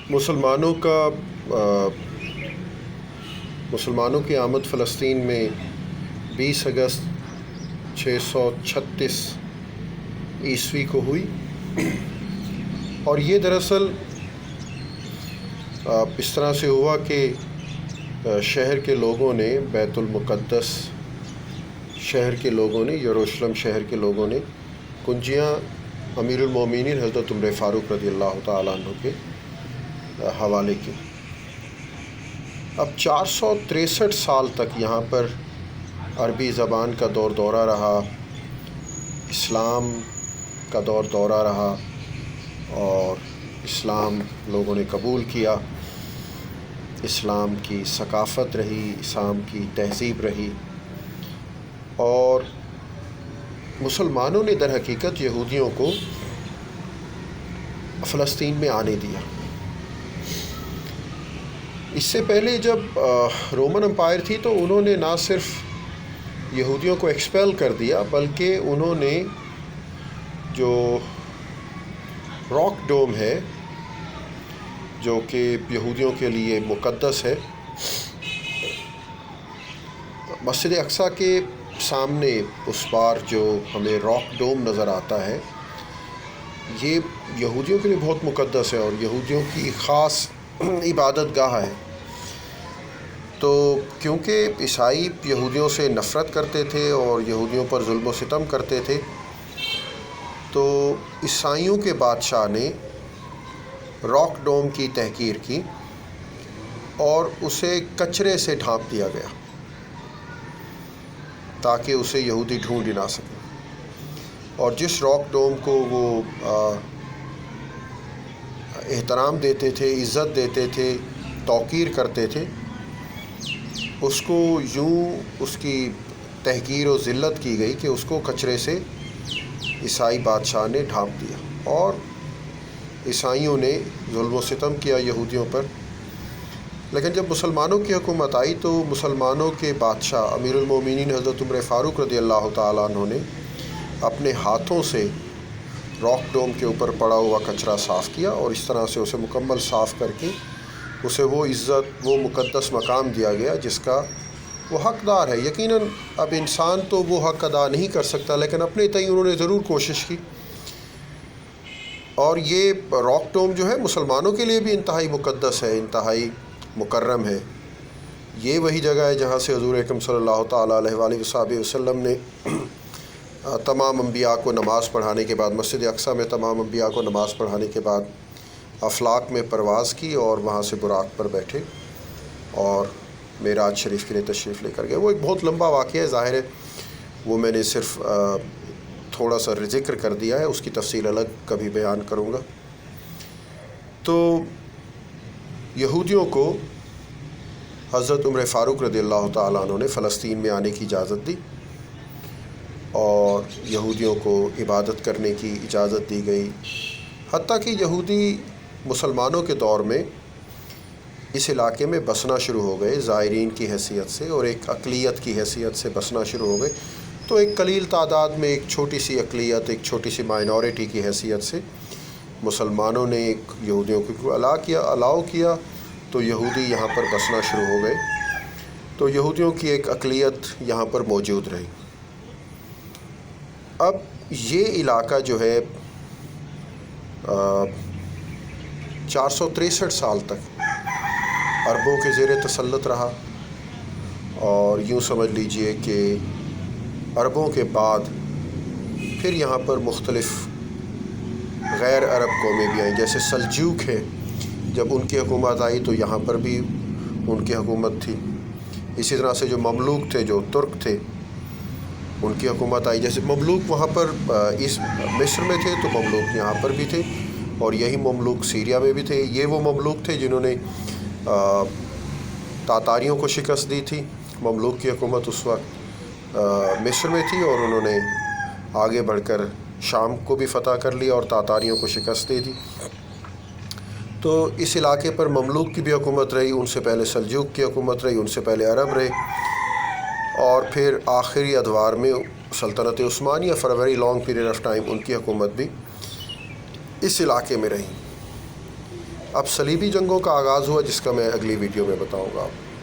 مسلمانوں کی آمد فلسطین میں 20 اگست 636 عیسوی کو ہوئی، اور یہ دراصل اس طرح سے ہوا کہ شہر کے لوگوں نے بیت المقدس شہر کے لوگوں نے یروشلم شہر کے لوگوں نے کنجیاں امیر المومنین حضرت عمر فاروق رضی اللہ تعالیٰ عنہ کے حوالے کی۔ اب 463 سال تک یہاں پر عربی زبان کا دورہ رہا، اسلام کا دورہ رہا، اور اسلام لوگوں نے قبول کیا، اسلام کی ثقافت رہی، اسلام کی تہذیب رہی، اور مسلمانوں نے در حقیقت یہودیوں کو فلسطین میں آنے دیا۔ اس سے پہلے جب رومن امپائر تھی تو انہوں نے نہ صرف یہودیوں کو ایکسپیل کر دیا، بلکہ انہوں نے جو راک ڈوم ہے جو کہ یہودیوں کے لیے مقدس ہے، مسجد اقصیٰ کے سامنے اس بار جو ہمیں راک ڈوم نظر آتا ہے، یہ یہودیوں کے لیے بہت مقدس ہے اور یہودیوں کی خاص عبادت گاہ ہے۔ تو کیونکہ عیسائی یہودیوں سے نفرت کرتے تھے اور یہودیوں پر ظلم و ستم کرتے تھے، تو عیسائیوں کے بادشاہ نے راک ڈوم کی تحقیر کی اور اسے کچرے سے ڈھانپ دیا گیا تاکہ اسے یہودی ڈھونڈ ہی نہ سکیں۔ اور جس راک ڈوم کو وہ احترام دیتے تھے، عزت دیتے تھے، توقیر کرتے تھے، اس کو یوں اس کی تحقیر و ذلت کی گئی کہ اس کو کچرے سے عیسائی بادشاہ نے ڈھانپ دیا، اور عیسائیوں نے ظلم و ستم کیا یہودیوں پر۔ لیکن جب مسلمانوں کی حکومت آئی تو مسلمانوں کے بادشاہ امیر المومنین حضرت عمر فاروق رضی اللہ تعالیٰ عنہ نے اپنے ہاتھوں سے راک ڈوم کے اوپر پڑا ہوا کچرا صاف کیا، اور اس طرح سے اسے مکمل صاف کر کے اسے وہ عزت، وہ مقدس مقام دیا گیا جس کا وہ حقدار ہے۔ یقیناً اب انسان تو وہ حق ادا نہیں کر سکتا، لیکن اپنے تئیں انہوں نے ضرور کوشش کی، اور یہ راک ڈوم جو ہے مسلمانوں کے لیے بھی انتہائی مقدس ہے، انتہائی مکرم ہے۔ یہ وہی جگہ ہے جہاں سے حضور اکرم صلی اللہ تعالیٰ علیہ وآلہ وصحبہ وسلم نے تمام انبیاء کو نماز پڑھانے کے بعد، مسجد اقصیٰ میں تمام انبیاء کو نماز پڑھانے کے بعد افلاک میں پرواز کی اور وہاں سے براق پر بیٹھے اور معراج شریف کے لیے تشریف لے کر گئے۔ وہ ایک بہت لمبا واقعہ ہے، ظاہر ہے وہ میں نے صرف تھوڑا سا ذکر کر دیا ہے، اس کی تفصیل الگ کبھی بیان کروں گا۔ تو یہودیوں کو حضرت عمر فاروق رضی اللہ تعالیٰ عنہ نے فلسطین میں آنے کی اجازت دی، اور یہودیوں کو عبادت کرنے کی اجازت دی گئی، حتیٰ کہ یہودی مسلمانوں کے دور میں اس علاقے میں بسنا شروع ہو گئے، زائرین کی حیثیت سے اور ایک اقلیت کی حیثیت سے بسنا شروع ہو گئے۔ تو ایک قلیل تعداد میں ایک چھوٹی سی اقلیت، ایک چھوٹی سی مائنورٹی کی حیثیت سے مسلمانوں نے ایک یہودیوں کو الاؤ کیا، تو یہودی یہاں پر بسنا شروع ہو گئے، تو یہودیوں کی ایک اقلیت یہاں پر موجود رہی۔ اب یہ علاقہ جو ہے 463 سال تک عربوں کے زیر تسلط رہا، اور یوں سمجھ لیجئے کہ عربوں کے بعد پھر یہاں پر مختلف غیر عرب قومیں بھی آئیں، جیسے سلجوق ہے، جب ان کی حکومت آئی تو یہاں پر بھی ان کی حکومت تھی۔ اسی طرح سے جو مملوک تھے، جو ترک تھے، ان کی حکومت آئی۔ جیسے مملوک وہاں پر اس مصر میں تھے تو مملوک یہاں پر بھی تھے، اور یہی مملوک سیریا میں بھی تھے۔ یہ وہ مملوک تھے جنہوں نے تاتاریوں کو شکست دی تھی۔ مملوک کی حکومت اس وقت مصر میں تھی، اور انہوں نے آگے بڑھ کر شام کو بھی فتح کر لیا اور تاتاریوں کو شکست دے دی۔ تو اس علاقے پر مملوک کی بھی حکومت رہی، ان سے پہلے سلجوق کی حکومت رہی، ان سے پہلے عرب رہے، اور پھر آخری ادوار میں سلطنت عثمانیہ for a very long period of time ان کی حکومت بھی اس علاقے میں رہی۔ اب صلیبی جنگوں کا آغاز ہوا، جس کا میں اگلی ویڈیو میں بتاؤں گا آپ